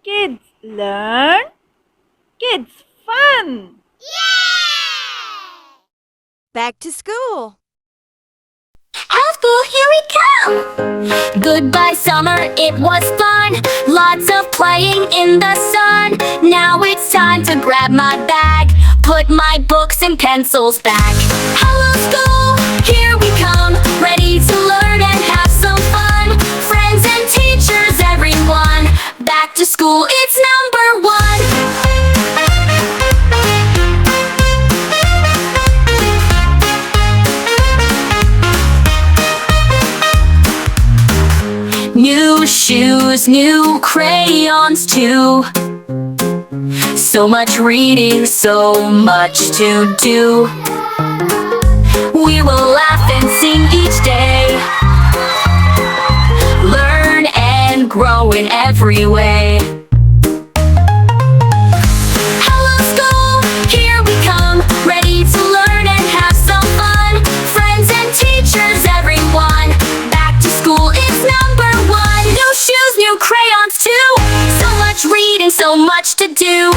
Kids learn, kids fun. Back to school. Apple, here we come! Goodbye summer, it was fun. Lots of playing in the sun. Now it's time to grab my bag, put my books and pencils back. Hello school, here we come, ready to learn and have some fun. Friends and teachers, everyone, back to school, it's number one. New shoes, new crayons too. So much reading, so much to do. We will laugh and sing each day, learn and grow in every way. Hello school, here we come, ready to learn and have some fun. Friends and teachers, everyone, back to school, it's number one. New shoes, new crayons too. So much reading, so much to do.